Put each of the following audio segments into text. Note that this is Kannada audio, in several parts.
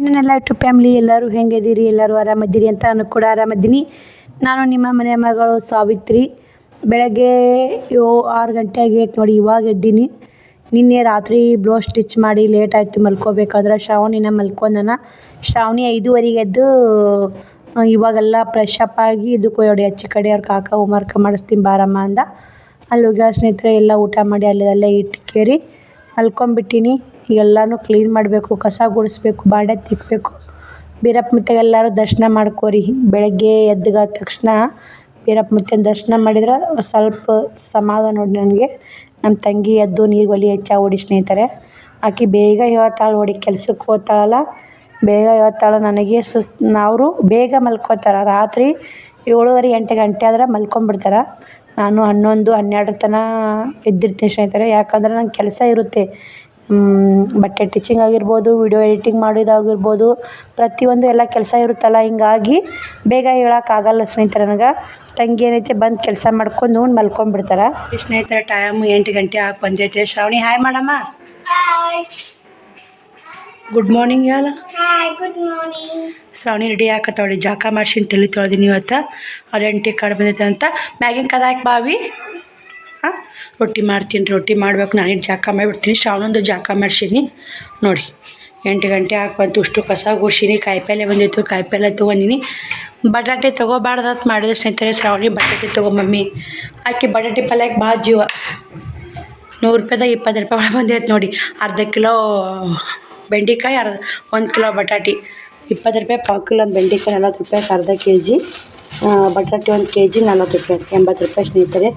ನನ್ನೆಲ್ಲ ಯೂಟ್ಯೂಬ್ ಫ್ಯಾಮಿಲಿ ಎಲ್ಲರೂ ಹೆಂಗಿದ್ದೀರಿ? ಎಲ್ಲರೂ ಆರಾಮದ್ದೀರಿ ಅಂತ ನಾನು ಕೂಡ ಆರಾಮದ್ದೀನಿ. ನಾನು ನಿಮ್ಮ ಮನೆಯ ಮಗಳು ಸಾವಿತ್ರಿ. ಬೆಳಗ್ಗೆ 6 ಗಂಟೆ ಆಗೈತೆ ನೋಡಿ, ಇವಾಗ ಎದ್ದೀನಿ. ನಿನ್ನೆ ರಾತ್ರಿ ಬ್ಲೌಸ್ ಸ್ಟಿಚ್ ಮಾಡಿ ಲೇಟ್ ಆಯಿತು ಮಲ್ಕೋಬೇಕಾದ್ರೆ. ಶ್ರಾವಣಿನ ಮಲ್ಕೊಂಡನ. ಶ್ರಾವಣಿ 5:15 ಎದ್ದು ಇವಾಗೆಲ್ಲ ಫ್ರೆಶ್ ಅಪ್ ಆಗಿ ಇದಕ್ಕೆ ಹೋಗಿ ಆಚೆ ಕಡೆ ಅವ್ರ ಕಾಕ ಹೋಮ್ವರ್ಕ್ ಮಾಡಿಸ್ತೀನಿ ಬಾರಮ್ಮ ಅಂದ. ಅಲ್ಲಿ ಹೋಗಿ ಸ್ನೇಹಿತರೆ ಎಲ್ಲ ಊಟ ಮಾಡಿ ಅಲ್ಲೇ ಇಟ್ಟು ಕೇರಿ ಮಲ್ಕೊಂಬಿಟ್ಟಿನಿ. ಎಲ್ಲನೂ ಕ್ಲೀನ್ ಮಾಡಬೇಕು, ಕಸ ಗುಡಿಸ್ಬೇಕು, ಬಾಂಡೆ ತಿಕ್ಕಬೇಕು. ಬೀರಪ್ಪ ಮುತ್ತೆಗೆ ಎಲ್ಲರೂ ದರ್ಶನ ಮಾಡ್ಕೋರಿ. ಬೆಳಗ್ಗೆ ಎದ್ದ ತಕ್ಷಣ ಬೀರಪ್ಪ ಮುತ್ತನ ದರ್ಶನ ಮಾಡಿದ್ರೆ ಸ್ವಲ್ಪ ಸಮಾಧಾನ ನೋಡಿ ನನಗೆ. ನಮ್ಮ ತಂಗಿ ಎದ್ದು ನೀರು ಒಲಿ ಚಾ ಹೊಡಿ ಸ್ನೇಹಿತರೆ. ಆಕೆ ಬೇಗ ಹೇಳ್ತಾಳೆ ನೋಡಿ, ಕೆಲ್ಸಕ್ಕೆ ಹೋಗ್ತಾಳಲ್ಲ ಬೇಗ ಹೇಳ್ತಾಳೆ. ನನಗೆ ಸುಸ್ತು. ಅವರು ಬೇಗ ಮಲ್ಕೋತಾರೆ. ರಾತ್ರಿ 7:30 8 ಗಂಟೆ ಆದ್ರೆ ಮಲ್ಕೊಂಬಿಡ್ತಾರೆ. ನಾನು 11 12 ತನಕ ಎದ್ದಿರ್ತೀನಿ ಸ್ನೇಹಿತರೆ. ಯಾಕಂದ್ರೆ ನಂಗೆ ಕೆಲಸ ಇರುತ್ತೆ. ಬಟ್ಟೆ ಟಿಚಿಂಗ್ ಆಗಿರ್ಬೋದು, ವಿಡಿಯೋ ಎಡಿಟಿಂಗ್ ಮಾಡೋದಾಗಿರ್ಬೋದು, ಪ್ರತಿಯೊಂದು ಎಲ್ಲ ಕೆಲಸ ಇರುತ್ತಲ್ಲ. ಹಿಂಗಾಗಿ ಬೇಗ ಹೇಳೋಕ್ಕಾಗಲ್ಲ ಸ್ನೇಹಿತರೆ. ನನಗೆ ತಂಗಿ ಏನೈತೆ ಬಂದು ಕೆಲಸ ಮಾಡ್ಕೊಂಡು ಮಲ್ಕೊಂಡ್ಬಿಡ್ತಾರೆ ಸ್ನೇಹಿತರೆ. ಟೈಮ್ 8 ಗಂಟೆ ಆಗಿ ಬಂದೈತೆ. ಶ್ರಾವಣಿ ಹಾಯ್ ಮಾಡಮ್ಮ. ಗುಡ್ ಮಾರ್ನಿಂಗ್ ಹೇಳ. Good morning. ಶ್ರಾವಣಿ ರೆಡಿ ಹಾಕತ್ತವಳಿ. ಜಾಕ ಮಾಡ್ಸಿನ ತಲೆ ತೊಳೆದಿನಿ ಇವತ್ತು. ಐಡೆಂಟಿ ಕಾರ್ಡ್ ಬಂದೈತೆ ಅಂತ. ಮ್ಯಾಗಿನ ಕದ ಹಾಕಿ ಬಾವಿ. ಹಾಂ, ರೊಟ್ಟಿ ಮಾಡ್ತೀನಿ. ರೊಟ್ಟಿ ಮಾಡ್ಬೇಕು. ನಾನಿಟ್ಟು ಜಾಕ ಮಾಡಿಬಿಡ್ತೀನಿ. ಶ್ರಾವಣಂದು ಜಾಕ ಮಾಡ್ಸೀನಿ ನೋಡಿ. 8 ಗಂಟೆ ಹಾಕಿ ಬಂತು. ಅಷ್ಟು ಕಸ ಗುಡ್ಸೀನಿ. ಕಾಯಿಪಲ್ಲೆ ಬಂದಿತ್ತು, ಕಾಯಿಪಲ್ಲೆ ತೊಗೊಂಡಿನಿ. ಬಟಾಟೆ ತೊಗೋಬಾರ್ದು ಅಂತ ಮಾಡಿದೆ ಸ್ನೇಹಿತರೆ. ಶ್ರಾವಣಿ ಬಟಾಟೆ ತೊಗೊ ಮಮ್ಮಿ. ಆಕೆ ಬಟಾಟೆ ಪಲ್ಯಕ್ಕೆ ಭಾಳ ಜೀವ. 100 ರೂಪಾಯಿದಾಗ 20 ರೂಪಾಯಿ ಒಳಗೆ ಬಂದೈತೆ ನೋಡಿ. ಅರ್ಧ ಕಿಲೋ ಬೆಂಡೆಕಾಯಿ, 1 ಕಿಲೋ ಬಟಾಟೆ 20 ರೂಪಾಯಿ. 1/4 ಕಿಲೋ ಬೆಂಡೆಕಾಯಿ 40 ರೂಪಾಯಿ. ಅರ್ಧ kg ಬಟಾಟೆ 1 kg 40 ರೂಪಾಯಿ, 80 ರೂಪಾಯಿ ಸ್ನೇಹಿತರೆ.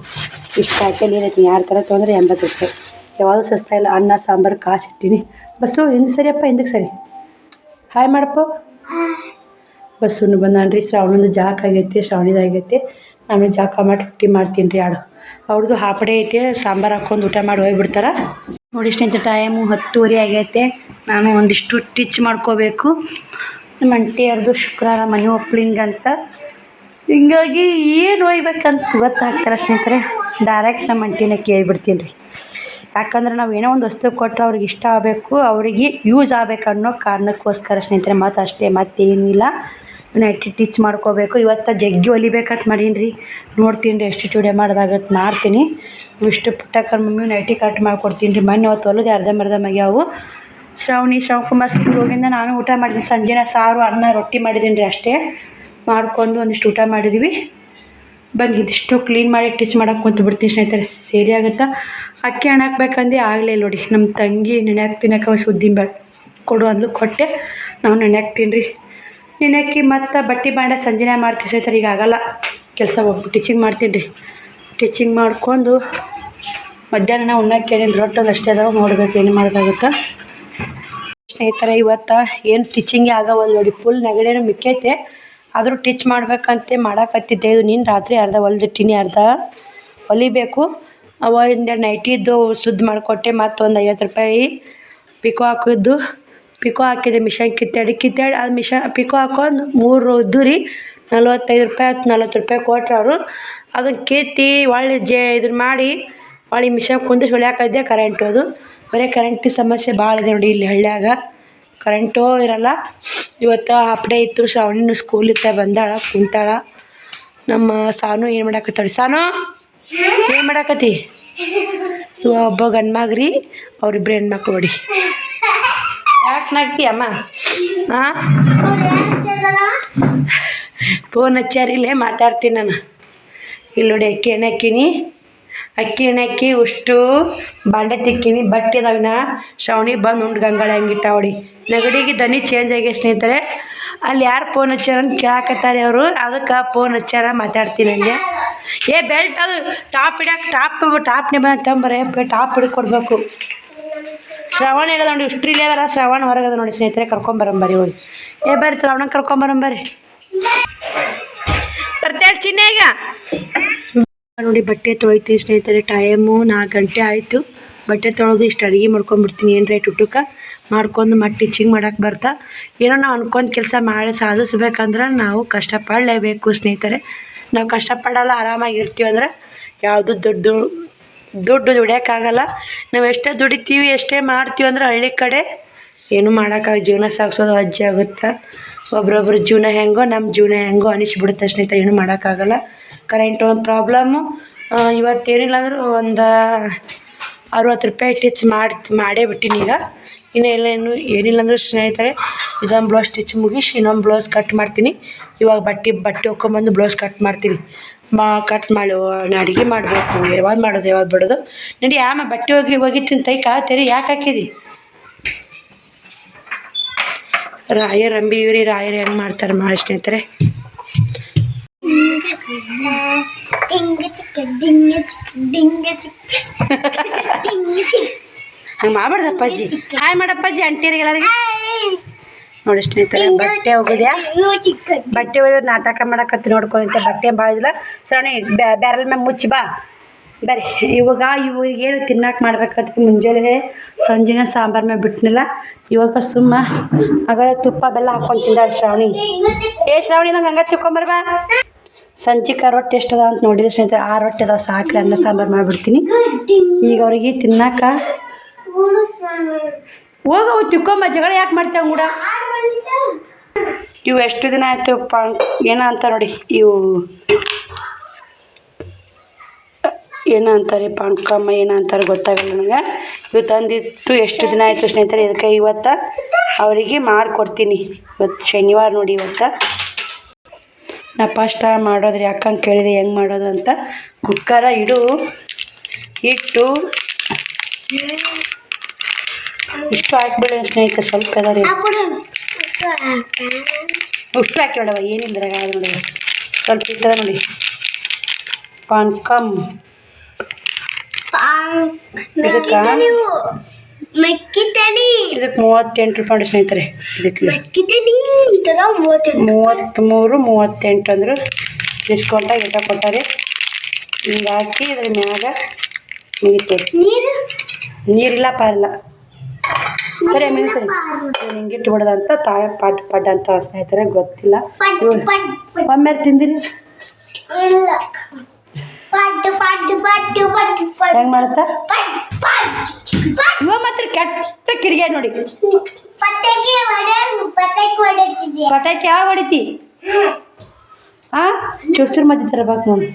ಇಷ್ಟು ಪ್ಯಾಕೆಟ್ ಏನೈತಿ 2 ಥರ ತೊಗೊಂಡ್ರೆ 80 ರೂಪಾಯಿ. ಯಾವುದು ಸಸ್ತಾ ಇಲ್ಲ. ಅನ್ನ ಸಾಂಬಾರು ಕಾಸು ಇಟ್ಟಿನಿ. ಬಸ್ಸು ಹಿಂದೆ ಸರಿಯಪ್ಪ, ಹಿಂದಕ್ಕೆ ಸರಿ. ಹಾಯ್ ಮಾಡಪ್ಪ. ಬಸ್ಸನ್ನು ಬಂದಾನ್ರಿ. ಶ್ರಾವಣಂದು ಜಾಕ ಆಗೈತೆ, ಶ್ರಾವಣಿದಾಗೈತೆ. ನಾನು ಜಾಕ ಮಾಡಿ ರೊಟ್ಟಿ ಮಾಡ್ತೀನಿ ರೀ. ಅವ್ರದ್ದು ಹಾಪಡೆ ಐತೆ. ಸಾಂಬಾರು ಹಾಕ್ಕೊಂಡು ಊಟ ಮಾಡಿ ಹೋಗ್ಬಿಡ್ತಾರೆ ನೋಡಿ ಸ್ನೇಹಿತರೆ. ಟೈಮು 10:30 ಆಗೈತೆ. ನಾನು ಒಂದಿಷ್ಟು ಸ್ಟಿಚ್ ಮಾಡ್ಕೋಬೇಕು. ನಮ್ಮ ಅಂಟಿಯರ್ದು ಶುಕ್ರವಾರ ಮನೆ ಓಪ್ನಿಂಗ್ ಅಂತ. ಹಿಂಗಾಗಿ ಏನು ಒಯ್ಬೇಕಂತ ಗೊತ್ತಾಗ್ತಾರೆ ಸ್ನೇಹಿತರೆ. ಡೈರೆಕ್ಟ್ ನಮ್ಮ ಅಂಟಿನ ಕೇಳಿಬಿಡ್ತೀನಿ ರೀ. ಯಾಕಂದ್ರೆ ನಾವು ಏನೋ ಒಂದು ವಸ್ತು ಕೊಟ್ಟರೆ ಅವ್ರಿಗೆ ಇಷ್ಟ ಆಗಬೇಕು, ಅವ್ರಿಗೆ ಯೂಸ್ ಆಗಬೇಕು ಅನ್ನೋ ಕಾರಣಕ್ಕೋಸ್ಕರ ಸ್ನೇಹಿತರೆ. ಮತ್ತು ಅಷ್ಟೇ, ಮತ್ತೇನೂ ಇಲ್ಲ. ನೈಟಿ ಟಿಚ್ ಮಾಡ್ಕೋಬೇಕು. ಇವತ್ತು ಜಗ್ಗಿ ಹೊಲಿಬೇಕಂತ ಮಾಡೀನಿ ರೀ. ನೋಡ್ತೀನಿ ರೀ ಎಷ್ಟು ವಿಡಿಯೋ ಮಾಡೋದಾಗತ್ತೆ ಮಾಡ್ತೀನಿ. ಇಷ್ಟು ಪುಟ್ಟಕ್ಕನ ಮಮ್ಮಿ ನೈಟಿ ಕಟ್ ಮಾಡಿಕೊಡ್ತೀನಿ ರೀ. ಮೊನ್ನೆ ಅವತ್ತು ಹೊಲಿದೆ ಅರ್ಧಂಬರ್ಧ ಮಗ್ಯಾವು. ಶ್ರಾವಣಿ ಶಿವಕುಮಾರ್ ಸ್ಕೂಲ್ ಹೋಗಿಂದ ನಾನು ಊಟ ಮಾಡಿದ್ದೀನಿ. ಸಂಜೆನ ಸಾರು ಅನ್ನ ರೊಟ್ಟಿ ಮಾಡಿದ್ದೀನಿ ರೀ. ಅಷ್ಟೇ ಮಾಡ್ಕೊಂಡು ಒಂದಿಷ್ಟು ಊಟ ಮಾಡಿದ್ವಿ. ಬನ್ನಿ ಇದಿಷ್ಟು ಕ್ಲೀನ್ ಮಾಡಿ ಟಿಚ್ ಮಾಡೋಕೆ ಕುಂತು ಬಿಡ್ತೀನಿ ಸ್ನೇಹಿತರೆ. ಸೇರಿ ಆಗುತ್ತಾ. ಅಕ್ಕಿ ಹಣ್ಣು ಹಾಕ್ಬೇಕಂದು ಆಗಲೇ ನೋಡಿ. ನಮ್ಮ ತಂಗಿ ನೆನೆಯಾಕೆ ತಿನ್ನೋಕೆ ಸುದ್ದಿ ಕೊಡು ಅಂದು ಕೊಟ್ಟೆ. ನಾವು ನೆನೆಯಾಕ್ತೀನಿ ರೀ. ನೆನೆಯಾಕಿ ಮತ್ತು ಬಟ್ಟೆ ಬಾಂಡೆ ಸಂಜೆನೇ ಮಾಡ್ತೀನಿ ಸ್ನೇಹಿತರೆ. ಈಗ ಆಗಲ್ಲ ಕೆಲಸ. ಹೋಗ್ಬಿಟ್ಟು ಟಿಚಿಂಗ್ ಮಾಡ್ತೀನಿ ರೀ. ಟಿಚಿಂಗ್ ಮಾಡ್ಕೊಂಡು ಮಧ್ಯಾಹ್ನ ಉಣ್ಣಕ್ಕೆ ಏನೇನು ರೊಟ್ಟಿ ಅಷ್ಟೇ ಅದಾವೆ. ನೋಡ್ಬೇಕು ಏನು ಮಾಡೋದಾಗುತ್ತಾ ಸ್ನೇಹಿತರೆ. ಇವತ್ತು ಏನು ಟಿಚಿಂಗೇ ಆಗವಲ್ಲ ನೋಡಿ. ಫುಲ್ ನೆಗಡಿನೂ ಮಿಕ್ಕೈತೆ. ಆದರೂ ಟಿಚ್ ಮಾಡ್ಬೇಕಂತೆ ಮಾಡಾಕತ್ತಿದ್ದೆ. ಇದು ನೀನು ರಾತ್ರಿ ಅರ್ಧ ಹೊಲ್ದಿಟ್ಟಿನಿ, ಅರ್ಧ ಹೊಲಿಬೇಕು. ಅವಾಗಿಂದ ನೈಟಿದ್ದು ಸುದ್ದು ಮಾಡಿಕೊಟ್ಟೆ. ಮತ್ತು ಒಂದು 50 ರೂಪಾಯಿ ಪಿಕೋ ಹಾಕಿದ್ದು. ಪಿಕೋ ಹಾಕಿದೆ. ಮಿಷನ್ ಕಿತ್ತಾಡಿ ಅದು ಪಿಕೋ ಹಾಕೊಂಡು 3 ಇದ್ದು ರೀ. 45 ರೂಪಾಯಿ 40 ರೂಪಾಯಿ ಕೊಟ್ರು ಅವರು. ಅದನ್ನು ಕಿತ್ತಿ ಒಳ್ಳೆ ಇದನ್ನು ಮಾಡಿ ಒಳ್ಳೆ ಮಿಷನ್ ಕುಂದಿಸಿ ಹೊಲಿಯಾಕಿದ್ದೆ. ಕರೆಂಟು ಅದು ಬರೀ ಕರೆಂಟಿನ ಸಮಸ್ಯೆ ಭಾಳ ಇದೆ ನೋಡಿ ಇಲ್ಲಿ ಹಳ್ಳಿಯಾಗ. ಕರೆಂಟು ಇರಲ್ಲ. ಇವತ್ತು ಹಾಫ್ಡೇ ಇತ್ತು. ಶ್ರಾವಣಿನ ಸ್ಕೂಲಿಂದ ಬಂದಾಳ, ಕುಂತಾಳ. ನಮ್ಮ ಸಾನು ಏನು ಮಾಡಾಕತ್ತಾಳಿ? ಸಾನು ಏನು ಮಾಡಾಕತ್ತಿ? ಇವ ಒಬ್ಬ ಗಂಡು ಮಗ್ರಿ, ಅವ್ರಿಬ್ರು ಹೆಣ್ಮಕ್ಳು ನೋಡಿ. ಯಾಕೆ ನಾಗ್ತಿ ಅಮ್ಮ? ಹಾಂ, ಫೋನ್ ಹಚ್ಚಾರಿಲ್ಲೇ ಮಾತಾಡ್ತೀನಿ ನಾನು. ಇಲ್ಲಿ ನೋಡಿ ಅಕ್ಕಿ ಎಣ್ಣೆ ಹಾಕೀನಿ. ಅಕ್ಕಿ ಎಣ್ಣೆ ಹಾಕಿ ಉಷ್ಟು ಬಾಂಡೆ ತಿಕ್ಕಿನಿ. ಬಟ್ಟೆ ಅದಾವಿನ. ಶ್ರಾವಣಿ ಬಂದು ಉಂಡು ಗಂಗಾಳ ಹಂಗಿಟ್ಟ ಹೊಡಿ. ನೆಗಡಿಗೆ ದನಿ ಚೇಂಜ್ ಆಗಿ ಸ್ನೇಹಿತರೆ. ಅಲ್ಲಿ ಯಾರು ಫೋನ್ ಹಚ್ಚಾರ ಅಂತ ಕೇಳಾಕತ್ತಾರೆ ಅವರು. ಅದಕ್ಕೆ ಫೋನ್ ಹಚ್ಚಾರ ಮಾತಾಡ್ತೀನಿ ಅಲ್ಲಿ. ಬೆಲ್ಟ್ ಅದು ಟಾಪ್ ಹಿಡಿಯೋಕೆ ಟಾಪ್ನೇ ಬಂಬರೇ ಟಾಪ್ ಹಿಡಿದು ಕೊಡಬೇಕು. ಶ್ರಾವಣ ಹೇಳದ ನೋಡಿ. ಇಷ್ಟು ಇಲ್ಲೇ ಅದಾರ. ಶ್ರಾವಣ ಹೊರಗದ ನೋಡಿ ಸ್ನೇಹಿತರೆ. ಕರ್ಕೊಂಬರಂಬರಿ ಹೋಗಿ. ಬರ್ರಿ ಶ್ರಾವಣ ಕರ್ಕೊಂಬರಂಬರಿ. ಬರ್ತೇಳಿ ಚಿನ್ನ ಈಗ ನೋಡಿ. ಬಟ್ಟೆ ತೊಳಿತೀನಿ ಸ್ನೇಹಿತರೆ. ಟೈಮು 4 ಗಂಟೆ ಆಯಿತು. ಬಟ್ಟೆ ತೊಳೆದು ಇಷ್ಟು ಅಡುಗೆ ಮಾಡ್ಕೊಂಬಿಡ್ತೀನಿ. ಏನು ರೈಟ್ ಊಟಕ್ಕೆ ಮಾಡ್ಕೊಂಡು ಮತ್ತು ಟಿಚಿಂಗ್ ಮಾಡೋಕೆ ಬರ್ತಾ. ಏನೋ ನಾವು ಅನ್ಕೊಂಡು ಕೆಲಸ ಮಾಡಿ ಸಾಧಿಸ್ಬೇಕಂದ್ರೆ ನಾವು ಕಷ್ಟಪಡಲೇಬೇಕು ಸ್ನೇಹಿತರೆ. ನಾವು ಕಷ್ಟಪಡಲ್ಲ ಆರಾಮಾಗಿರ್ತೀವಿ ಅಂದ್ರೆ ಯಾವುದು ದುಡ್ಡು ದುಡಿಯೋಕ್ಕಾಗಲ್ಲ. ನಾವು ಎಷ್ಟೇ ದುಡಿತೀವಿ ಎಷ್ಟೇ ಮಾಡ್ತೀವಿ ಅಂದ್ರೆ ಹಳ್ಳಿ ಕಡೆ ಏನೂ ಮಾಡೋಕ್ಕಾಗ ಜೀವನ ಸಾಗಿಸೋದು ಅಜ್ಜಿ ಆಗುತ್ತೆ. ಒಬ್ರೊಬ್ರ ಜೀವನ ಹೆಂಗೋ ನಮ್ಮ ಜೀವನ ಹೆಂಗೋ ಅನಿಸ್ಬಿಡುತ್ತೆ ಸ್ನೇಹಿತರೆ, ಏನೂ ಮಾಡೋಕ್ಕಾಗಲ್ಲ. ಕರೆಂಟ್ ಒಂದು ಪ್ರಾಬ್ಲಮ್ಮು. ಇವತ್ತೇನಿಲ್ಲ ಅಂದರೂ ಒಂದು 60 ರೂಪಾಯಿ ಟಿಚ್ ಮಾಡೇ ಬಿಟ್ಟಿನಿ ಈಗ. ಇನ್ನು ಏನಿಲ್ಲ ಅಂದರೂ ಸ್ನೇಹಿತರೆ, ಇದೊಂದು ಬ್ಲೌಸ್ ಸ್ಟಿಚ್ ಮುಗಿಸಿ ಇನ್ನೊಂದು ಬ್ಲೌಸ್ ಕಟ್ ಮಾಡ್ತೀನಿ. ಇವಾಗ ಬಟ್ಟೆ ಹೊಕ್ಕೊಂಬಂದು ಬ್ಲೌಸ್ ಕಟ್ ಮಾಡ್ತೀನಿ. ಕಟ್ ಮಾಡಿ ಅಡುಗೆ ಮಾಡಬೇಕು. ಯಾವಾಗ ಮಾಡೋದು ಯಾವಾಗ ಬಿಡೋದು. ನಡಿ ಬಟ್ಟೆ ಒಗಿತೀನಿ ತೈಕ ತೆರಿ. ಯಾಕೆ ಹಾಕಿದಿ? ರಾಯರ್ ಅಂಬಿಯೂರಿ ರಾಯರು ಹೆಂಗೆ ಮಾಡ್ತಾರೆ ಮಾಡಿ ಸ್ನೇಹಿತರೆ. ಹಂಗೆ ಮಾಡಬಾರ್ದು ಅಪ್ಪಾಜಿ. ಹಾಯ್ ಮಾಡಪ್ಪಾಜಿ ಆಂಟಿಯರಿಗೆ ಎಲ್ಲರಿಗೆ. ನೋಡಿ ಸ್ನೇಹಿತರೆ, ಬಟ್ಟೆ ಒಗಿದ್ಯಾ? ಬಟ್ಟೆ ಒಗೆದ್ರೆ ನಾಟಕ ಮಾಡಕತ್ತಿ ನೋಡ್ಕೊಂತ. ಬಟ್ಟೆ ಬಾಳಿಲ್ಲ ಸರಣಿ ಬ್ಯಾರಲ್ ಮ್ಯಾಗ ಮುಚ್ಚಿ ಬಾ ಬರ್ರಿ. ಇವಾಗೇನು ತಿನ್ನಕ್ಕೆ ಮಾಡ್ಬೇಕಂತ ಮುಂಜಾನೆ ಸಂಜೆನ ಸಾಂಬಾರು ಮೇಲೆ ಬಿಟ್ಟನಿಲ್ಲ. ಇವಾಗ ಸುಮ್ಮ ಆಗ ತುಪ್ಪ ಬೆಲ್ಲ ಹಾಕ್ಕೊಂಡು ತಿಂದಾಳೆ ಶ್ರಾವಣಿ. ಶ್ರಾವಣಿ ನಂಗೆ ಹಂಗೆ ತಿಳ್ಕೊಂಬರ್ಬಾ. ಸಂಜಿಕ ರೊಟ್ಟಿ ಎಷ್ಟದ ಅಂತ ನೋಡಿದ್ರೆ ಸ್ನೇಹಿತರೆ 6 ರೊಟ್ಟಿ ಅದಾವೆ. ಸಾಕ್ರಿ ಅನ್ನ ಸಾಂಬಾರು ಮಾಡಿಬಿಡ್ತೀನಿ. ಈಗ ಅವ್ರಿಗೆ ತಿನ್ನಕ್ಕ ಹೋಗವು ತಿಕ್ಕೊಂಬ. ಜಗಳ ಯಾಕೆ ಮಾಡ್ತೇವೆ ಕೂಡ? ಇವು ಎಷ್ಟು ದಿನ ಆಯಿತು ಏನೋ ಅಂತ ನೋಡಿ. ಇವು ಏನೋ ಅಂತಾರೆ ಪಾಣ್ಕಮ್ಮ ಏನೋ ಅಂತಾರೆ ಗೊತ್ತಾಗಲ್ಲ ನನಗೆ. ಇವು ತಂದಿಟ್ಟು ಎಷ್ಟು ದಿನ ಆಯಿತು ಸ್ನೇಹಿತರೆ. ಇದಕ್ಕೆ ಇವತ್ತು ಅವರಿಗೆ ಮಾಡಿಕೊಡ್ತೀನಿ. ಇವತ್ತು ಶನಿವಾರ ನೋಡಿ. ಇವತ್ತು ನಾ ಫಸ್ಟ್ ಟೈಮ್ ಮಾಡೋದ್ರಿ. ಯಾಕಂಗೆ ಕೇಳಿದೆ ಹೆಂಗೆ ಮಾಡೋದು ಅಂತ. ಕುಕ್ಕರ ಇಟ್ಟು ಇಷ್ಟು ಹಾಕ್ಬಿಡಿ ಸ್ನೇಹಿತರೆ. ಸ್ವಲ್ಪ ಅದಾರಿ ಉಷ್ಟು ಹಾಕಿ ನೋಡವ. ಏನಿಲ್ಲ ನೋಡಿ, ಸ್ವಲ್ಪ ಇರ್ತದ ನೋಡಿ. ಪಾನ್ಕಮ್ ಇದಕ್ಕೆ 38 ರೂಪಾಯಿ ನೋಡಿ ಸ್ನೇಹಿತರೆ. ಇದಕ್ಕೆ 33-38 ಅಂದ್ರೆ ಡಿಸ್ಕೌಂಟಾಗಿ ಇಟ್ಟ ಕೊಟ್ಟಾರೆ. ಹಿಂಗೆ ಹಾಕಿ ಇದ್ರ ಮ್ಯಾಗ ಮುಗಿತೇವೆ. ನೀರಿಲ್ಲ ಪಾರಿಲ್ಲ ಸರಿ ಆಮೇಲೆ ಸರಿ ಹಿಂಗಿಟ್ಟು ಬಿಡೋದಂತ ತಾಯ ಪಡ್ ಅಂತ ಸ್ನೇಹಿತರೆ. ಗೊತ್ತಿಲ್ಲ. ಒಮ್ಮೆ ತಿಂದಿರಿ ಹೆಂಗೆ ಮಾಡುತ್ತಾ? ಇವ ಮಾತ್ರ ಕೆಟ್ಟ ಕಿಡಿಗೆ ನೋಡಿ. ಪಟಾಕಿ ಯಾವ ಹೊಡಿತಿ? ಚುರ್ಚುರು ಮಜ್ಜಿ ತರಬೇಕು ನೋಡಿ.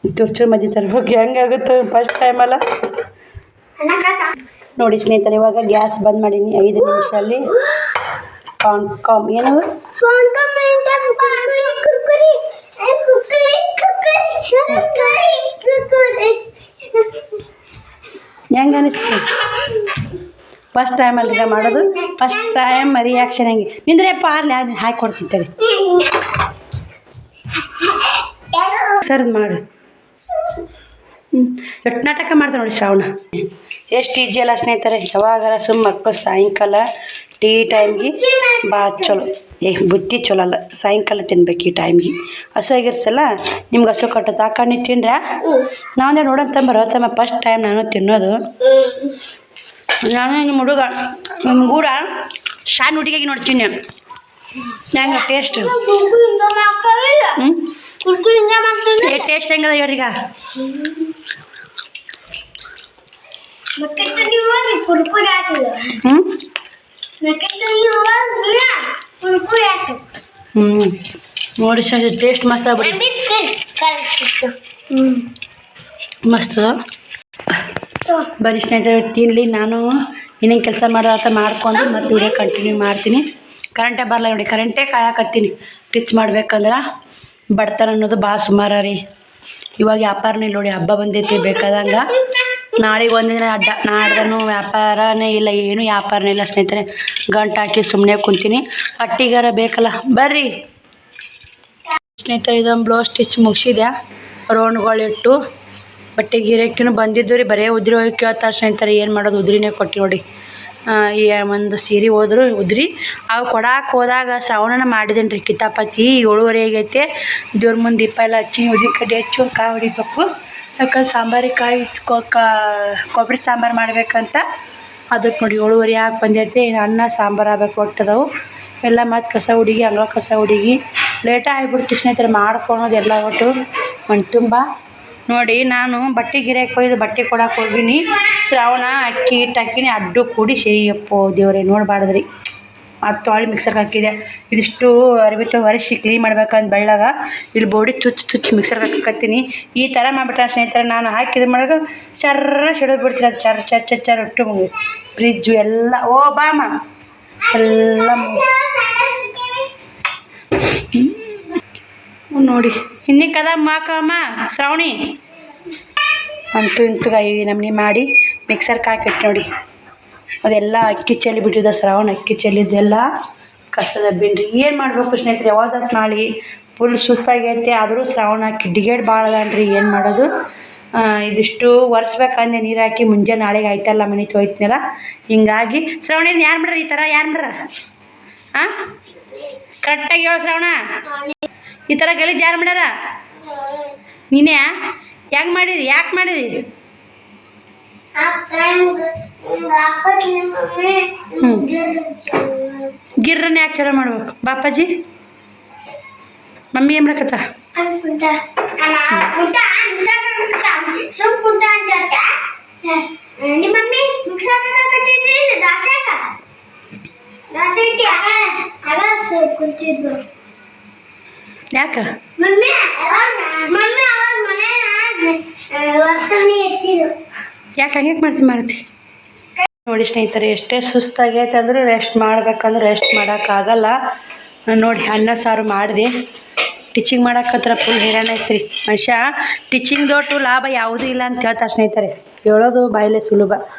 ಚುರ್ಚುರು ಮಜ್ಜಿ ತರಬೇಕು. ಹೆಂಗಾಗುತ್ತೆ ಫಸ್ಟ್ ಟೈಮ್ ಅಲ್ಲ ನೋಡಿ ಸ್ನೇಹಿತರೆ. ಇವಾಗ ಗ್ಯಾಸ್ ಬಂದ್ ಮಾಡೀನಿ. 5 ನಿಮಿಷದಲ್ಲಿ ಪಾನ್ಕಾಮ್ ಏನು ಹೆಂಗೆ ಅನಿಸ್ತು? ಫಸ್ಟ್ ಟೈಮ್ ಅಲ್ರಿ ಮಾಡೋದು. ಫಸ್ಟ್ ಟೈಮ್ ರಿಯಾಕ್ಷನ್ ಹೆಂಗೆ ನಿಂದ್ರೆ ಪಾರ್ಲೆ ಅದು ಹಾಕಿ ಕೊಡ್ತಿರ್ತಾರೆ. ಸರ್ ಮಾಡಿ ಎಷ್ಟು ನಾಟಕ ಮಾಡ್ತಾರೆ ನೋಡಿ ಶ್ರಾವಣ. ಎಷ್ಟು ಈಜಿ ಅಲ್ಲ ಸ್ನೇಹಿತರೆ. ಯಾವಾಗಾರ ಸುಮ್ಮ ಮಕ್ಕಳು ಸಾಯಂಕಾಲ ಟೀ ಟೈಮ್ಗೆ ಚಲೋ. ಬುತ್ತಿ ಚಲೋ ಅಲ್ಲ, ಸಾಯಂಕಾಲ ತಿನ್ಬೇಕು ಈ ಟೈಮ್ಗೆ. ಹಸುವಾಗಿರ್ತಲ್ಲ ನಿಮ್ಗೆ ಹಸು ಕಟ್ಟುತ್ತೆ. ಹಾಕೊಂಡು ನೀವು ತಿನ್ರಾ? ನಾವಂದ್ರೆ ನೋಡೋಂತಂಬ ಫಸ್ಟ್ ಟೈಮ್ ನಾನು ತಿನ್ನೋದು. ನಾನು ನಿಮ್ಮ ಹುಡುಗ ನಿಮ್ಮ ಗೂಡ ಶಾನ್ ಹುಡುಗಿಯಾಗಿ ನೋಡ್ತೀನಿ ನಾನು. ಹೆಂಗೆ ಟೇಸ್ಟ್? ಟೇಸ್ಟ್ ಹೆಂಗದ ಇವ್ರೀಗ? ನೋಡಿ ಸರ್ ಟೇಸ್ಟ್ ಮಸ್ತ್ ಆಗ್ಬಿಡಿ. ಮಸ್ತ್ ಬರೀ ಸ್ನೇಹಿತರೆ ತಿನ್ನಲಿ. ನಾನು ಏನೇನು ಕೆಲಸ ಮಾಡೋದ ಮಾಡ್ಕೊಂಡು ಮತ್ತು ವಿಡಿಯೋ ಕಂಟಿನ್ಯೂ ಮಾಡ್ತೀನಿ. ಕರೆಂಟೇ ಬರಲ್ಲ ನೋಡಿ. ಕರೆಂಟೇ ಕಾಯಕತ್ತೀನಿ ಟಿಚ್ ಮಾಡ್ಬೇಕಂದ್ರೆ. ಬಡತನ ಅನ್ನೋದು ಭಾಳ ಸುಮಾರು ರೀ. ಇವಾಗ ವ್ಯಾಪಾರನೇ ನೋಡಿ. ಹಬ್ಬ ಬಂದೈತಿ ಬೇಕಾದಂಗೆ. ನಾಳೆಗೆ ಒಂದಿನ ಅಡ್ಡ. ನಾಡ್ದೂ ವ್ಯಾಪಾರನೇ ಇಲ್ಲ, ಏನೂ ವ್ಯಾಪಾರನೇ ಇಲ್ಲ ಸ್ನೇಹಿತರೆ. ಗಂಟು ಹಾಕಿ ಸುಮ್ಮನೆ ಕುಂತೀನಿ. ಅಟ್ಟಿಗಾರ ಬೇಕಲ್ಲ ಬರ್ರಿ ಸ್ನೇಹಿತರೆ. ಇದೊಂದು ಬ್ಲೌಸ್ ಸ್ಟಿಚ್ ಮುಗಿಸಿದೆ. ರೌಂಡ್ಗಳಿಟ್ಟು ಬಟ್ಟೆ ಗಿರಾಕಿನೂ ಬಂದಿದ್ದು ರೀ. ಬರೀ ಉದ್ರಿ ಹೋಗಿ ಕೇಳ್ತಾರೆ ಸ್ನೇಹಿತರೆ. ಏನು ಮಾಡೋದು? ಉದ್ರಿನೇ ಕೊಟ್ಟು ನೋಡಿ. ಒಂದು ಸೀರೆ ಹೋದ್ರು ಉದ್ರಿ. ಅವು ಕೊಡಕ್ಕೆ ಹೋದಾಗ ಶ್ರಾವಣನ ಮಾಡಿದ್ದೇನೆ ರೀ ಕಿತಾಪತಿ. 7:30 ಆಗೈತೆ. ದೇವ್ರ ಮುಂದೆ ದೀಪ ಎಲ್ಲ ಹಚ್ಚಿ ಉದಿ ಕಡ್ಡಿ ಹಚ್ಚಿ ಕಾಯಿ ಹೊಡಿಬೇಕು. ಯಾಕಂದ್ರೆ ಸಾಂಬಾರಿಗೆ ಕಾಯಿ ಕೊಬ್ಬರಿ ಸಾಂಬಾರು ಮಾಡ್ಬೇಕಂತ. ಅದಕ್ಕೆ ನೋಡಿ 7:30 ಆಗಿ ಬಂದೈತೆ. ಅನ್ನ ಸಾಂಬಾರು ಆಗ್ಬೇಕು ಒಟ್ಟದವು ಎಲ್ಲ. ಮತ್ತು ಕಸ ಹುಡುಗಿ ಅಂಗಳ ಕಸ ಹುಡುಗಿ ಲೇಟ ಆಗಿಬಿಡ್ತು ಸ್ನೇಹಿತರೆ. ಮಾಡ್ಕೊಳೋದು ಎಲ್ಲ ಒಟ್ಟು ಮಣ್ಣು ತುಂಬ ನೋಡಿ ನಾನು ಬಟ್ಟೆ ಗಿರಾಕಿ ಒಯ್ದು ಬಟ್ಟೆ ಕೊಡಕ್ಕೆ ಹೋಗಿನಿ. ಶ್ರಾವಣ ಅಕ್ಕಿ ಹಿಟ್ಟು ಹಾಕಿನಿ, ಅಡ್ಡು ಕೂಡಿಸಿ ಅಪ್ಪೋ ದೇವ್ರೆ ನೋಡಬಾರ್ದ್ರಿ. ಮತ್ತು ತೊಳಿ ಮಿಕ್ಸರ್ಗೆ ಹಾಕಿದೆ. ಇದಿಷ್ಟು ಅರಿವಿ ಒರೆಸಿ ಕ್ಲೀನ್ ಮಾಡ್ಬೇಕಂದು ಬೆಳ್ಳಗ ಇಲ್ಲಿ ಬೋಡಿ ತುಚ್ಚು ಮಿಕ್ಸರ್ಗೆ ಹಾಕತ್ತೀನಿ. ಈ ಥರ ಮಾಡಿಬಿಟ್ರೆ ಸ್ನೇಹಿತರೆ ನಾನು ಹಾಕಿದ್ರೆ ಮಾಡೋದು ಚರ್ರ ಸಿಡಿದು ಬಿಡ್ತೀನಿ. ಅದು ಚರ್ ಒಟ್ಟು ಫ್ರಿಜ್ಜು ಎಲ್ಲ ಓ ಬಾಮ ಎಲ್ಲ ನೋಡಿ ಇನ್ನಿ ಕದ ಮಾಕಮ್ಮ ಶ್ರಾವಣಿ ಅಂತೂ ಇಂತೂ ನಮ್ನಿ ಮಾಡಿ ಮಿಕ್ಸರ್ಗೆ ಹಾಕಿಟ್ಟು ನೋಡಿ. ಅದೆಲ್ಲ ಅಕ್ಕಿ ಚೆಲ್ಲಿ ಬಿಟ್ಟಿದ್ದ ಶ್ರಾವಣ ಅಕ್ಕಿ ಚೆಲ್ಲಿದ್ದೆಲ್ಲ ಕಷ್ಟದ ಬಿನ್ರಿ. ಏನು ಮಾಡಬೇಕು ಸ್ನೇಹಿತರೆ, ಯಾವ್ದಾದ್ರು ಮಾಡಿ ಫುಲ್ ಸುಸ್ತಾಗೈತೆ. ಆದರೂ ಶ್ರಾವಣ ಕಿಡ್ಡಿಗೇಡ್ ಭಾಳ ಅದನ್ರಿ, ಏನು ಮಾಡೋದು. ಇದಿಷ್ಟು ಒರೆಸ್ಬೇಕಂದೆ ನೀರು ಹಾಕಿ ಮುಂಜಾನೆ ನಾಳೆಗೆ ಆಯ್ತಲ್ಲ ಮನೆ ತೊಯ್ತನಲ್ಲ. ಹಿಂಗಾಗಿ ಶ್ರಾವಣ ಯಾರು ಮಾಡ್ರಿ ಈ ಥರ ಯಾರು ಮಾಡ್ರ? ಹಾಂ ಕರೆಕ್ಟಾಗಿ ಹೇಳು ಶ್ರಾವಣ, ಈ ಥರ ಗಲೀಜು ಯಾರು ಮಾಡ್ಯಾರ? ನೀನೇ ಹೆಂಗೆ ಮಾಡಿದಿ? ಯಾಕೆ ಮಾಡಿದಿ? ಗಿರ್ರನ್ನ ಯಾಕೆ ಚಲೋ ಮಾಡ್ಬೇಕು ಬಾಪಾಜಿ? ಮಮ್ಮಿ ಏನು ಮಾಡಕತ್ತ? ಯಾಕ ಯಾಕೆ ಹಂಗೆ ಮಾಡ್ತೀನಿ ಮಾರತಿ? ನೋಡಿ ಸ್ನೇಹಿತರೆ, ಎಷ್ಟೇ ಸುಸ್ತಾಗೈತೆ ಅಂದ್ರೆ ರೆಸ್ಟ್ ಮಾಡ್ಬೇಕಂದ್ರೆ ರೆಸ್ಟ್ ಮಾಡೋಕ್ಕಾಗಲ್ಲ. ನೋಡಿ ಅನ್ನ ಸಾರು ಮಾಡಿದೆ. ಟೀಚಿಂಗ್ ಮಾಡಕ್ಕತ್ರ ಫುಲ್ ಹೈರಾಣ ಐತ್ರಿ ಮನುಷ್ಯ. ಟೀಚಿಂಗ್ ದೊಡ್ಡ ಲಾಭ ಯಾವುದೂ ಇಲ್ಲ ಅಂತ ಹೇಳ್ತಾರೆ ಸ್ನೇಹಿತರೆ. ಹೇಳೋದು ಬಾಯಿಲೆ ಸುಲಭ,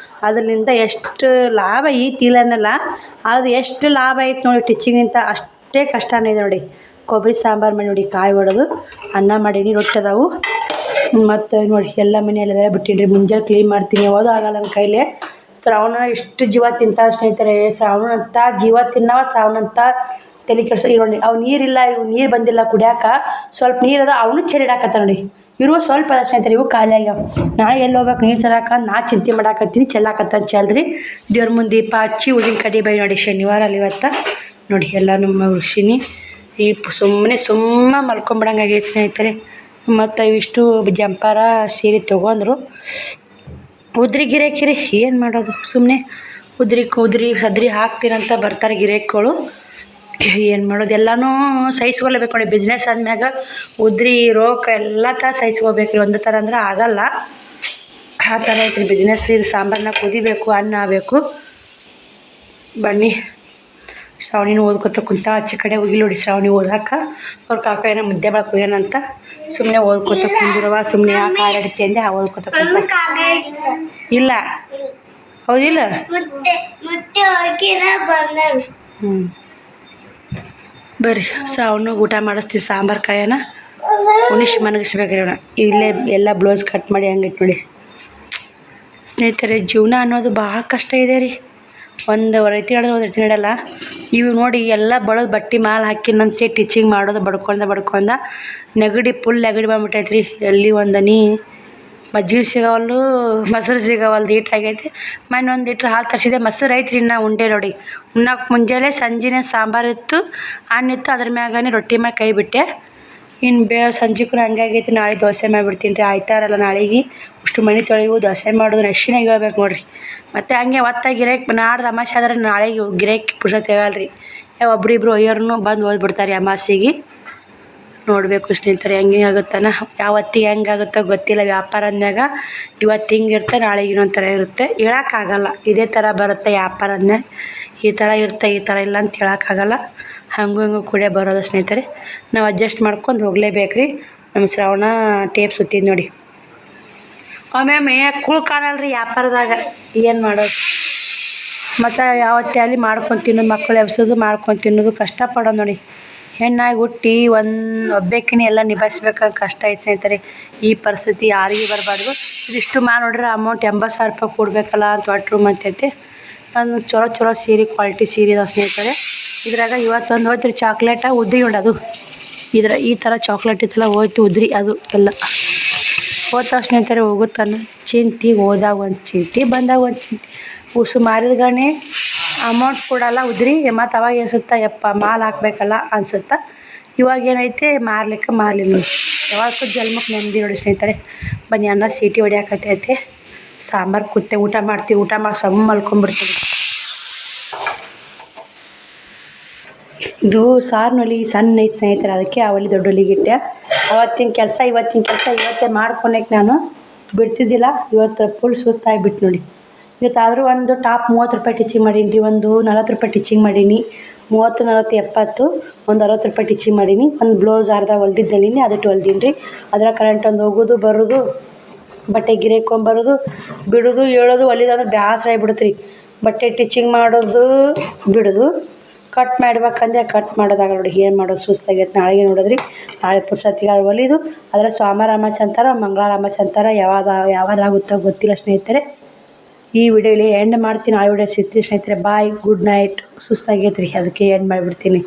ಅದರಿಂದ ಎಷ್ಟು ಲಾಭ ಐತಿಲ್ಲ ಅನ್ನಲ್ಲ, ಅದು ಎಷ್ಟು ಲಾಭ ಐತೆ ನೋಡಿ ಟೀಚಿಂಗಿಂತ ಅಷ್ಟೇ ಕಷ್ಟನೇ ಇದೆ ನೋಡಿ. ಕೊಬ್ಬರಿ ಸಾಂಬಾರು ಮಾಡಿ ನೋಡಿ, ಕಾಯಿ ಹೊಡೆದು ಅನ್ನ ಮಾಡೀನಿ, ರೊಟ್ಟಿ ಅದಾವು. ಮತ್ತು ನೋಡಿ ಎಲ್ಲ ಮನೆಯಲ್ಲೆಲ್ಲ ಬಿಟ್ಟಿನ್ರಿ. ಮುಂಜಾನೆ ಕ್ಲೀನ್ ಮಾಡ್ತೀನಿ, ಯಾವುದು ಆಗಲ್ಲ ನನ್ನ ಕೈಲೇ. ಶ್ರಾವಣ ಇಷ್ಟು ಜೀವ ತಿಂತಾವೆ ಸ್ನೇಹಿತರೆ. ಶ್ರಾವಣಂತ ಜೀವ ತಿನ್ನವ, ಶ್ರಾವಣಂತ ತಲೆ ಕೆಡ್ಸೋ ಇರೋಣ. ಅವು ನೀರಿಲ್ಲ, ಇವು ನೀರು ಬಂದಿಲ್ಲ ಕುಡಿಯೋಕೆ. ಸ್ವಲ್ಪ ನೀರು ಅದ, ಅವನು ಚೆಲ್ಲಿಡಾಕತ್ತ ನೋಡಿ. ಇರುವ ಸ್ವಲ್ಪ ಅದ ಸ್ನೇಹಿತರೆ, ಇವು ಖಾಲಿ ಆಗ್ಯಾವ. ನಾಳೆ ಎಲ್ಲಿ ಹೋಗ್ಬೇಕು ನೀರು ತರಕ ನಾ ಚಿಂತೆ ಮಾಡಾಕತ್ತೀನಿ. ಚೆಲ್ಲಾಕತ್ತ ಚೆಲ್ರಿ. ದೇವ್ರ ಮುಂದೆ ದೀಪ ಹಚ್ಚಿ ಊದಿನ ಕಡಿ ಬೈ ನೋಡಿ. ಶನಿವಾರ ಅಲ್ಲಿ ಇವತ್ತು ನೋಡಿ ಎಲ್ಲ ನಮ್ಮ ಋಷಿನಿ ಈ ಸುಮ್ಮನೆ ಮಲ್ಕೊಂಬಿಡಂಗಾಗೈತೆ ಸ್ನೇಹಿತರೆ. ಮತ್ತು ಇವಿಷ್ಟು ಜಂಪಾರ ಸೀರೆ ತೊಗೊಂಡ್ರು. ಉದ್ರಿ ಗಿರಾಕಿರಿ ಏನು ಮಾಡೋದು, ಸುಮ್ಮನೆ ಉದ್ರಿ ಸದ್ರಿ ಹಾಕ್ತೀರಂತ ಬರ್ತಾರೆ ಗಿರಾಕಿಗಳು. ಏನು ಮಾಡೋದು, ಎಲ್ಲನೂ ಸಹಿಸ್ಕೊಳ್ಬೇಕು ನೋಡಿ. ಬಿಸ್ನೆಸ್ ಆದ್ಮ್ಯಾಗ ಉದ್ರಿ ರೋಗ ಎಲ್ಲ ಥರ ಸಹಿಸ್ಕೋಬೇಕು ರೀ. ಒಂದು ಥರ ಅಂದ್ರೆ ಆಗಲ್ಲ, ಆ ಥರ ಐತ್ರಿ ಬಿಸ್ನೆಸ್. ಇದು ಸಾಂಬಾರನ್ನ ಕುದಿಬೇಕು, ಅನ್ನ ಆಗಬೇಕು. ಬನ್ನಿ ಶ್ರಾವಣಿನೂ ಓದ್ಕೊತ ಕುಂತ. ಆಚೆ ಕಡೆ ಹೋಗಿಲ್ಲ ನೋಡಿ ಶ್ರಾವಣಿ ಓದಾಕ. ಅವ್ರ ಕಾಕ ಏನೋ ಮುದ್ದೆ ಮಾಡಕ್ಕೆ ಹೋಗ್ಯಾನಂತ. ಸುಮ್ಮನೆ ಓದ್ಕೊತ ಕುಂದಿರುವ, ಸುಮ್ಮನೆ ಯಾಕೆ ಹಾರಾಡ್ತಿ ಅಂದೆ ಓದ್ಕೊತ ಕುಂತ. ಇಲ್ಲ ಹೌದಿಲ್ಲ? ಬರ್ರಿ ಶ್ರಾವಣ ಊಟ ಮಾಡಿಸ್ತೀವಿ. ಸಾಂಬಾರು ಕಾಯನ ಉಣಿಸಿ ಮನಗಿಸ್ಬೇಕ್ರಿ ಅವನ. ಇಲ್ಲೇ ಎಲ್ಲ ಬ್ಲೌಸ್ ಕಟ್ ಮಾಡಿ ಹಂಗೈತೆ ನೋಡಿ ಸ್ನೇಹಿತರೆ. ಜೀವನ ಅನ್ನೋದು ಭಾಳ ಕಷ್ಟ ಇದೆ ರೀ. ಒಂದು ರೈತಿ ನಡೆಯಲ್ಲ. ಇವು ನೋಡಿ ಎಲ್ಲ ಬಳೋದು ಬಟ್ಟೆ ಮಾಲ್ ಹಾಕಿನಂತೆ ಟೀಚಿಂಗ್ ಮಾಡೋದು ಬಡ್ಕೊಂಡ ನೆಗಡಿ ಫುಲ್ ನೆಗಡಿ ಬಂದ್ಬಿಟ್ಟೈತೆ ರೀ. ಎಲ್ಲಿ ಒಂದನಿ ಮಜ್ಜಿಗೆ ಸಿಗವಲ್ಲು, ಮೊಸರು ಸಿಗವಲ್ದು, ಈಟಾಗೈತಿ. ಮೊನ್ನೆ 1 ಲೀಟ್ರ್ ಹಾಲು ತರಿಸಿದೆ. ಮೊಸರು ಐತ್ರಿ ಇನ್ನೂ ಉಂಡೆ ನೋಡಿ. ಉಣ್ಣಕ್ಕೆ ಮುಂಜಾನೆ ಸಂಜೆನೇ ಸಾಂಬಾರು ಇತ್ತು, ಹಣ್ಣಿತ್ತು. ಅದ್ರ ಮ್ಯಾಗನೇ ರೊಟ್ಟಿ ಮಾಡಿ ಕೈ ಬಿಟ್ಟೆ. ಇನ್ನು ಸಂಜೆಗೂ ಹಂಗಾಗೈತಿ. ನಾಳೆ ದೋಸೆ ಮಾಡಿಬಿಡ್ತೀನಿ ರೀ. ಆಯ್ತಾರಲ್ಲ ನಾಳೆಗೆ ಅಷ್ಟು ಮನೆ ತೊಳೆವು ದೋಸೆ ಮಾಡೋದು ನಶಿನಾಗ ಹೇಳ್ಬೇಕು ನೋಡಿರಿ. ಮತ್ತು ಹಂಗೆ ಒತ್ತಾಗಿ ಗಿರಾಕಿ ನಾಡ್ದು ಅಮಾಸೆ ಆದ್ರೆ ನಾಳೆಗೆ ಗಿರಾಕಿ ಪುರುಷ ತೆಗಲ್ರಿ. ಒಬ್ರಿಬ್ರು ಒಯ್ಯೋರ್ನು ಬಂದು ಓದ್ಬಿಡ್ತಾರೆ ಅಮಾಸೆಗೆ. ನೋಡಬೇಕು ಸ್ನೇಹಿತರೆ ಹೆಂಗೆ ಆಗುತ್ತಾನ, ಯಾವತ್ತಿಗೆ ಹೆಂಗಾಗುತ್ತೋ ಗೊತ್ತಿಲ್ಲ. ವ್ಯಾಪಾರ ಅಂದಾಗ ಇವತ್ತು ಹಿಂಗಿರುತ್ತೆ, ನಾಳೆಗೆ ಇನ್ನೊಂದು ಥರ ಇರುತ್ತೆ. ಹೇಳೋಕ್ಕಾಗಲ್ಲ ಇದೇ ಥರ ಬರುತ್ತೆ ವ್ಯಾಪಾರ ಅಂದಾಗ. ಈ ಥರ ಇರುತ್ತೆ, ಈ ಥರ ಇಲ್ಲ ಅಂತ ಹೇಳೋಕ್ಕಾಗಲ್ಲ. ಹಂಗೂ ಕೂಡ ಬರೋದು ಸ್ನೇಹಿತರೆ. ನಾವು ಅಡ್ಜಸ್ಟ್ ಮಾಡ್ಕೊಂಡು ಹೋಗಲೇಬೇಕು ರೀ. ನಮ್ಮ ಶ್ರಾವಣ ಟೇಪ್ ಸುತ್ತಿದ್ದು ನೋಡಿ. ಒಮ್ಮೆ ಕುಳು ಕಾಣಲ್ರಿ ವ್ಯಾಪಾರದಾಗ, ಏನು ಮಾಡೋದು. ಮತ್ತು ಯಾವತ್ತೇ ಅಲ್ಲಿ ಮಾಡ್ಕೊಂಡು ತಿನ್ನೋದು, ಮಕ್ಕಳು ಎಬ್ಸೋದು ಮಾಡ್ಕೊಂಡು ತಿನ್ನೋದು ಕಷ್ಟಪಡೋದು ನೋಡಿ. ಹೆಣ್ಣಾಗಿ ಹುಟ್ಟಿ ಒಬ್ಬೇಕಿನೇ ಎಲ್ಲ ನಿಭಾಯಿಸ್ಬೇಕಂತ ಕಷ್ಟ ಐತೆ ಸ್ನೇಹಿತರೆ. ಈ ಪರಿಸ್ಥಿತಿ ಯಾರಿಗೆ ಬರಬಾರ್ದು. ಇದಿಷ್ಟು ನೋಡ್ರೆ ಅಮೌಂಟ್ 80,000 ರೂಪಾಯಿ ಕೊಡಬೇಕಲ್ಲ ಅಂತ ಒಟ್ಟು ರೂಮ್ ಅಂತೈತೆ. ಒಂದು ಚಲೋ ಸೀರೆ, ಕ್ವಾಲಿಟಿ ಸೀರೆ ಇದಾವೆ ಸ್ನೇಹಿತರೆ. ಇದ್ರಾಗ ಇವತ್ತೊಂದು ಹೋಯ್ತು ರೀ ಚಾಕ್ಲೇಟ ಉದ್ರಿ ಉಂಡದು. ಈ ಥರ ಚಾಕ್ಲೇಟ್ ಇತ್ತಲ್ಲ ಹೋಯ್ತು ಉದ್ರಿ, ಅದು ಎಲ್ಲ ಹೋಗ್ತಾವೆ ಸ್ನೇಹಿತರೆ. ಹೋಗುತ್ತಾನೆ ಚಿಂತೆ, ಹೋದಾಗ ಒಂದು ಚಿಂತೆ, ಬಂದಾಗ ಒಂದು ಚಿಂತೆ. ಉಸು ಮಾರಿದ್ಗಣೆ ಅಮೌಂಟ್ ಕೊಡಲ್ಲ ಉದ್ರಿ. ಮತ್ತು ಅವಾಗ ಅನ್ಸುತ್ತಾ ಯಪ್ಪ ಮಾಲ್ ಹಾಕ್ಬೇಕಲ್ಲ ಅನ್ಸುತ್ತಾ. ಇವಾಗ ಏನೈತೆ ಮಾರ್ಲಿಕ್ಕೆ ಮಾರ್ಲಿಲ್ಲ ಯಾವಾಗ ಜನ್ಮಕ್ಕೆ ನೆಮ್ಮದಿ ನೋಡಿ ಸ್ನೇಹಿತರೆ. ಬನ್ನಿ ಅನ್ನ ಸೀಟಿ ಹೊಡಿಯಾಕತ್ತೈತೆ, ಸಾಂಬಾರು ಕುತ್ತೆ ಊಟ ಮಾಡ್ತೀವಿ, ಊಟ ಮಾಡಿ ಸಮ್ ಮಲ್ಕೊಂಡ್ಬಿಡ್ತೀವಿ. ಇದು ಸಾರಿನಲ್ಲಿ ಸಣ್ಣ ಐತೆ ಸ್ನೇಹಿತರೆ, ಅದಕ್ಕೆ ಆ ಒಲಿ ದೊಡ್ಡ ಒಲಿಗಿಟ್ಟೆ. ಇವತ್ತಿನ ಕೆಲಸ ಇವತ್ತೇ ಮಾಡ್ಕೊಳಕ್ಕೆ ನಾನು ಬಿಡ್ತಿದ್ದಿಲ್ಲ. ಇವತ್ತು ಫುಲ್ ಸುಸ್ತಾಗಿಬಿಟ್ಟು ನೋಡಿ. ಇವತ್ತಾದರೂ ಒಂದು ಟಾಪ್ 30 ರೂಪಾಯಿ ಟಿಚಿಂಗ್ ಮಾಡೀನಿ ರೀ, ಒಂದು 40 ರೂಪಾಯಿ ಟಿಚಿಂಗ್ ಮಾಡೀನಿ, 30, 40, 70, ಒಂದು 60 ರೂಪಾಯಿ ಟಿಚಿಂಗ್ ಮಾಡೀನಿ. ಒಂದು ಬ್ಲೌಸ್ ಅರ್ಧ ಹೊಲ್ದಿದ್ದಲ್ಲಿನಿ ಅದಟ್ಟು ಹೊಲ್ದೀನಿ ರೀ. ಅದರ ಕರೆಂಟ್ ಒಂದು ಹೋಗೋದು ಬರೋದು, ಬಟ್ಟೆ ಗಿರೇಕೊಂಬರೋದು ಬಿಡೋದು ಹೇಳೋದು ಹೊಲಿದಂದ್ರೆ ಬೇಸರ ಆಗಿಬಿಡುತ್ತೆ ರೀ. ಬಟ್ಟೆ ಟಿಚಿಂಗ್ ಮಾಡೋದು ಬಿಡೋದು, ಕಟ್ ಮಾಡ್ಬೇಕಂದ್ರೆ ಕಟ್ ಮಾಡೋದಾಗಲ್ಲ ನೋಡಿ. ಏನು ಮಾಡೋದು ಸುಸ್ತಾಗೈತೆ. ನಾಳೆಗೆ ನೋಡೋದ್ರಿ, ನಾಳೆ ಪುರ್ಸತ್ತಿಗೆ ಅದು ಹೊಲಿದು ಅದರ ಸೋಮವಾರ ಅಮಾಸೆ ಅಂತಾರೆ, ಮಂಗಳವಾರ ಅಮಾಸೆ ಅಂತಾರೆ, ಯಾವಾಗಾಗುತ್ತೋ ಗೊತ್ತಿಲ್ಲ ಸ್ನೇಹಿತರೆ. ಈ ವಿಡಿಯೋಲಿ ಎಂಡ್ ಮಾಡ್ತೀನಿ. ಆ ವಿಡಿಯೋ ಸಿಗ್ತೀನಿ ಸ್ನೇಹಿತರೆ. ಬಾಯ್, ಗುಡ್ ನೈಟ್. ಸುಸ್ತಾಗೈತೆ ರೀ, ಅದಕ್ಕೆ ಎಂಡ್ ಮಾಡಿಬಿಡ್ತೀನಿ.